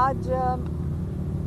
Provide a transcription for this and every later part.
آج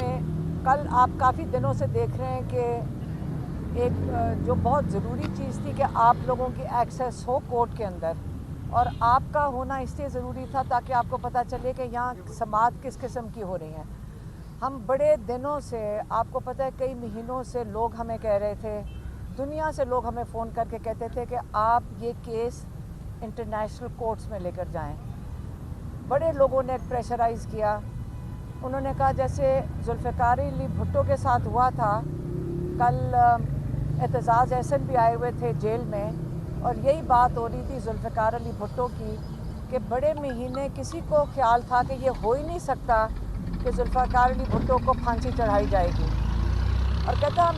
میں کل آپ کافی دنوں سے دیکھ رہے ہیں کہ ایک جو بہت ضروری چیز تھی کہ آپ لوگوں کی ایکسیس ہو کورٹ کے اندر، اور آپ کا ہونا اس لیے ضروری تھا تاکہ آپ کو پتہ چلے کہ یہاں سماعت کس قسم کی ہو رہی ہیں۔ ہم بڑے دنوں سے، آپ کو پتہ ہے کئی مہینوں سے لوگ ہمیں کہہ رہے تھے، دنیا سے لوگ ہمیں فون کر کے کہتے تھے کہ آپ یہ کیس انٹرنیشنل کورٹس میں لے کر جائیں۔ بڑے لوگوں نے پریشرائز کیا، انہوں نے کہا جیسے ذوالفقار علی بھٹو کے ساتھ ہوا تھا، کل اعتزاز احسن بھی آئے ہوئے تھے جیل میں، اور یہی بات ہو رہی تھی ذوالفقار علی بھٹو کی کہ بڑے مہینے کسی کو خیال تھا کہ یہ ہو ہی نہیں سکتا کہ ذوالفقار علی بھٹو کو پھانسی چڑھائی جائے گی، اور کہتا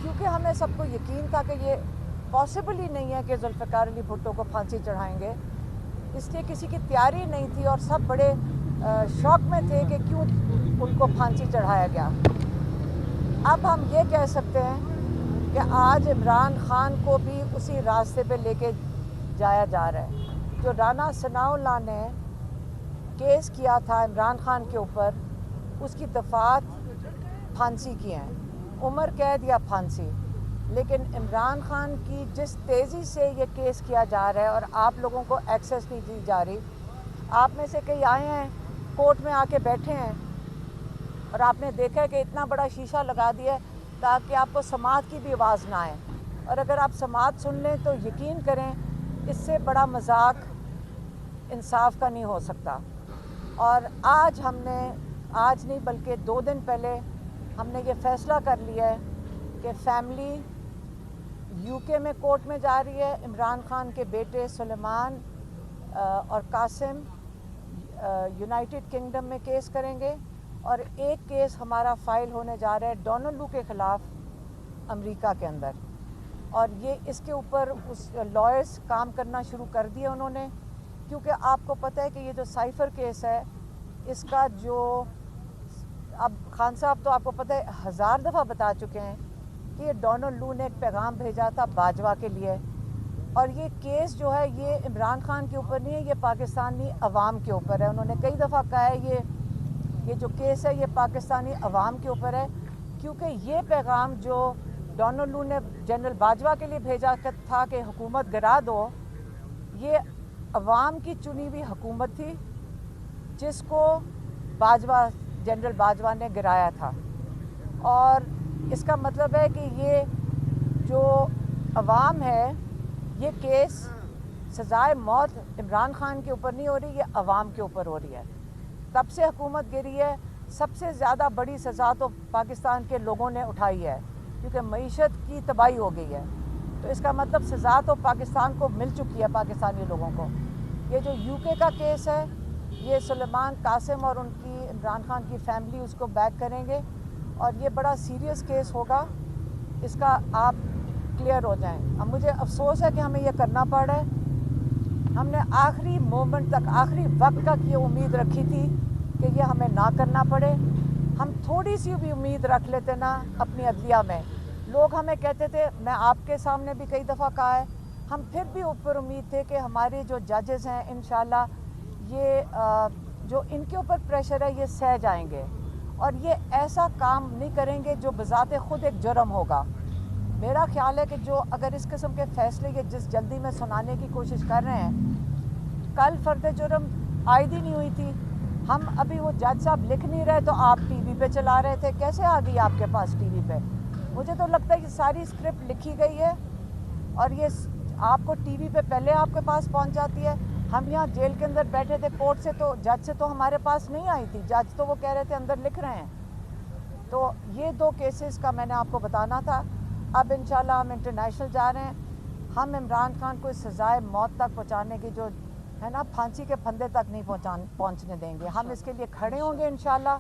کیونکہ ہمیں سب کو یقین تھا کہ یہ پاسبل ہی نہیں ہے کہ ذوالفقار علی بھٹو کو پھانسی چڑھائیں گے، اس لیے کسی کی تیاری نہیں تھی اور سب بڑے شوق میں تھے کہ کیوں ان کو پھانسی چڑھایا گیا۔ اب ہم یہ کہہ سکتے ہیں کہ آج عمران خان کو بھی اسی راستے پہ لے کے جایا جا رہا ہے۔ جو رانا ثناء اللہ نے کیس کیا تھا عمران خان کے اوپر، اس کی دفعات پھانسی کی ہیں، عمر قید یا پھانسی، لیکن عمران خان کی جس تیزی سے یہ کیس کیا جا رہا ہے اور آپ لوگوں کو ایکسیس نہیں دی جا رہی، آپ میں سے کئی آئے ہیں کورٹ میں آ کے بیٹھے ہیں اور آپ نے دیکھا ہے کہ اتنا بڑا شیشہ لگا دیا ہے تاکہ آپ کو سماعت کی بھی آواز نہ آئے، اور اگر آپ سماعت سن لیں تو یقین کریں اس سے بڑا مذاق انصاف کا نہیں ہو سکتا۔ اور آج ہم نے، آج نہیں بلکہ 2 دن پہلے ہم نے یہ فیصلہ کر لیا ہے کہ فیملی یو کے میں کورٹ میں جا رہی ہے، عمران خان کے بیٹے سلیمان اور قاسم یونائٹڈ کنگڈم میں کیس کریں گے، اور ایک کیس ہمارا فائل ہونے جا رہا ہے ڈونلڈ لو کے خلاف امریکہ کے اندر، اور یہ اس کے اوپر اس لائرز کام کرنا شروع کر دیے انہوں نے، کیونکہ آپ کو پتہ ہے کہ یہ جو سائفر کیس ہے اس کا جو اب خان صاحب تو آپ کو پتہ ہے 1000 دفعہ بتا چکے ہیں کہ یہ ڈونلڈ لو نے ایک پیغام بھیجا تھا باجوہ کے لیے، اور یہ کیس جو ہے یہ عمران خان کے اوپر نہیں ہے، یہ پاکستانی عوام کے اوپر ہے۔ انہوں نے کئی دفعہ کہا ہے یہ جو کیس ہے یہ پاکستانی عوام کے اوپر ہے، کیونکہ یہ پیغام جو ڈونلڈ لو نے جنرل باجوہ کے لیے بھیجا تھا کہ حکومت گرا دو، یہ عوام کی چنی ہوئی حکومت تھی جس کو جنرل باجوہ نے گرایا تھا، اور اس کا مطلب ہے کہ یہ جو عوام ہے، یہ کیس سزائے موت عمران خان کے اوپر نہیں ہو رہی، یہ عوام کے اوپر ہو رہی ہے۔ تب سے حکومت گری ہے، سب سے زیادہ بڑی سزا تو پاکستان کے لوگوں نے اٹھائی ہے، کیونکہ معیشت کی تباہی ہو گئی ہے، تو اس کا مطلب سزا تو پاکستان کو مل چکی ہے، پاکستانی لوگوں کو۔ یہ جو یو کے کا کیس ہے، یہ سلیمان قاسم اور ان کی عمران خان کی فیملی اس کو بیک کریں گے، اور یہ بڑا سیریس کیس ہوگا، اس کا آپ کلیئر ہو جائیں۔ اب مجھے افسوس ہے کہ ہمیں یہ کرنا پڑ رہا ہے، ہم نے آخری مومنٹ تک، آخری وقت تک یہ امید رکھی تھی کہ یہ ہمیں نہ کرنا پڑے۔ ہم تھوڑی سی بھی امید رکھ لیتے نا اپنی عدلیہ میں، لوگ ہمیں کہتے تھے، میں آپ کے سامنے بھی کئی دفعہ کہا ہے، ہم پھر بھی اوپر امید تھے کہ ہمارے جو ججز ہیں انشاءاللہ یہ جو ان کے اوپر پریشر ہے یہ سہ جائیں گے، اور یہ ایسا کام نہیں کریں گے جو بذات خود ایک جرم ہوگا۔ میرا خیال ہے کہ جو اگر اس قسم کے فیصلے یہ جس جلدی میں سنانے کی کوشش کر رہے ہیں، کل فرد جرم عائد ہی نہیں ہوئی تھی، ہم ابھی وہ جج صاحب لکھ نہیں رہے تو آپ ٹی وی پہ چلا رہے تھے، کیسے آ گئی آپ کے پاس ٹی وی پہ؟ مجھے تو لگتا ہے کہ ساری اسکرپٹ لکھی گئی ہے اور یہ آپ کو ٹی وی پہ پہلے آپ کے پاس پہنچ جاتی ہے۔ ہم یہاں جیل کے اندر بیٹھے تھے، کورٹ سے تو جج سے تو ہمارے پاس نہیں آئی تھی، جج تو وہ کہہ رہے تھے اندر لکھ رہے ہیں۔ تو یہ 2 کیسز کا میں نے آپ کو بتانا تھا۔ اب انشاءاللہ ہم انٹرنیشنل جا رہے ہیں، ہم عمران خان کو اس سزائے موت تک پہنچانے کی جو ہے نا، پھانسی کے پھندے تک نہیں پہنچنے دیں گے، ہم اس کے لیے کھڑے ہوں گے انشاءاللہ۔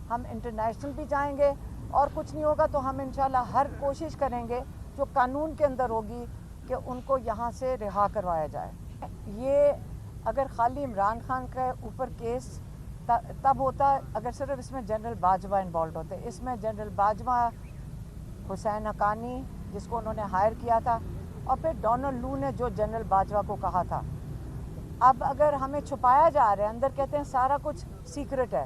ہم انٹرنیشنل بھی جائیں گے، اور کچھ نہیں ہوگا تو ہم انشاءاللہ ہر کوشش کریں گے جو قانون کے اندر ہوگی کہ ان کو یہاں سے رہا کروایا جائے۔ یہ اگر خالی عمران خان کے اوپر کیس تب ہوتا اگر صرف اس میں جنرل باجوہ انوالوڈ ہوتے، اس میں جنرل باجوہ، حسین حقانی جس کو انہوں نے ہائر کیا تھا، اور پھر ڈونلڈ لو نے جو جنرل باجوہ کو کہا تھا۔ اب اگر ہمیں چھپایا جا رہا ہے، اندر کہتے ہیں سارا کچھ سیکرٹ ہے،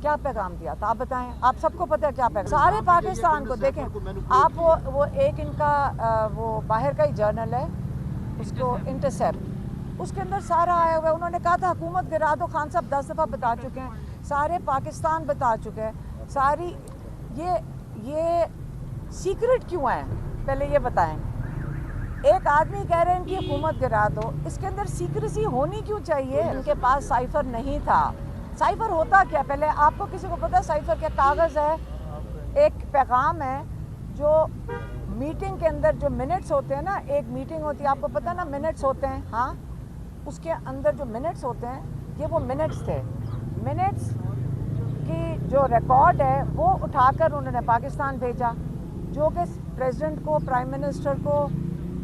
کیا پیغام دیا تھا آپ بتائیں, آپ سب کو پتہ ہے کیا پیغام. سارے پاکستان کو دیکھیں آپ, وہ ایک ان کا وہ باہر کا ہی جرنل ہے, اس کو انٹرسیپٹ, اس کے اندر سارا آیا ہوا ہے. انہوں نے کہا تھا حکومت گرا دو, خان صاحب 10 دفعہ بتا چکے ہیں, سارے پاکستان بتا چکے ہیں. ساری یہ سیکرٹ کیوں ہے پہلے یہ بتائیں. ایک آدمی کہہ رہے ہیں کہ حکومت گرا دو, اس کے اندر سیکریسی ہونی کیوں چاہیے. ان کے پاس سائفر نہیں تھا. سائفر ہوتا کیا پہلے آپ کو کسی کو پتا؟ سائفر کیا کاغذ ہے, ایک پیغام ہے جو میٹنگ کے اندر جو منٹس ہوتے ہیں نا, ایک میٹنگ ہوتی ہے آپ کو پتہ نا منٹس ہوتے ہیں, ہاں اس کے اندر جو منٹس ہوتے ہیں یہ وہ منٹس تھے. منٹس کی جو ریکارڈ ہے وہ اٹھا کر انہوں نے پاکستان بھیجا, جو کہ پریزیڈنٹ کو, پرائم منسٹر کو,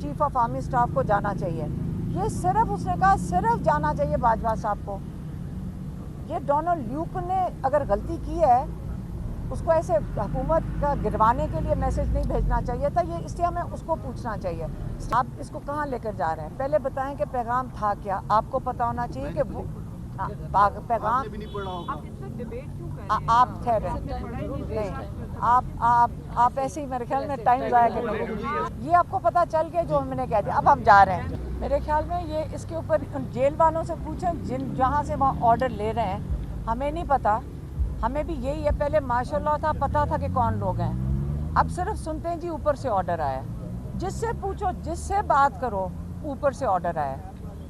چیف آف آرمی اسٹاف کو جانا چاہیے. یہ صرف اس نے کہا صرف جانا چاہیے باجوہ صاحب کو. یہ ڈونلڈ لیوک نے اگر غلطی کی ہے, اس کو ایسے حکومت کا گروانے کے لیے میسج نہیں بھیجنا چاہیے تھا. یہ اس لیے ہمیں اس کو پوچھنا چاہیے آپ اس کو کہاں لے کر جا رہے ہیں. پہلے بتائیں کہ پیغام تھا کیا. آپ کو پتہ ہونا چاہیے کہ وہ پیغام, آپ ٹھہرے نہیں, آپ ایسے ہی میرے خیال میں ٹائم ضائع کریں گے. یہ آپ کو پتہ چل گیا جو ہم نے کہہ دیا. اب ہم جا رہے ہیں. میرے خیال میں یہ اس کے اوپر جیل والوں سے پوچھیں جہاں سے وہاں آرڈر لے رہے ہیں. ہمیں نہیں پتہ, ہمیں بھی یہی ہے. پہلے ماشاء اللہ تھا, پتہ تھا کہ کون لوگ ہیں. اب صرف سنتے ہیں جی اوپر سے آرڈر آیا. جس سے پوچھو, جس سے بات کرو, اوپر سے آرڈر آیا.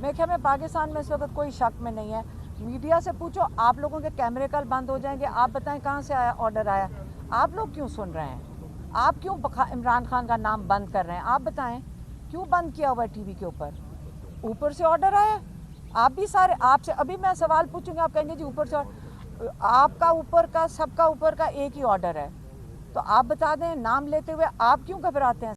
میرے خیال میں پاکستان میں اس وقت کوئی شک میں نہیں ہے. میڈیا سے پوچھو, آپ لوگوں کے کیمرے کل بند ہو جائیں گے. آپ بتائیں کہاں سے آیا آرڈر آیا. آپ لوگ کیوں سن رہے ہیں؟ آپ کیوں عمران خان کا نام بند کر رہے ہیں؟ آپ بتائیں کیوں بند کیا ہوا ہے ٹی وی کے اوپر؟ اوپر سے آرڈر آیا. آپ بھی سارے, آپ سے ابھی میں سوال پوچھوں گی, آپ کہیں گے جی اوپر سے. آپ کا اوپر کا, سب کا اوپر کا ایک ہی آرڈر ہے. تو آپ بتا دیں نام لیتے ہوئے آپ کیوں گھبراتے ہیں؟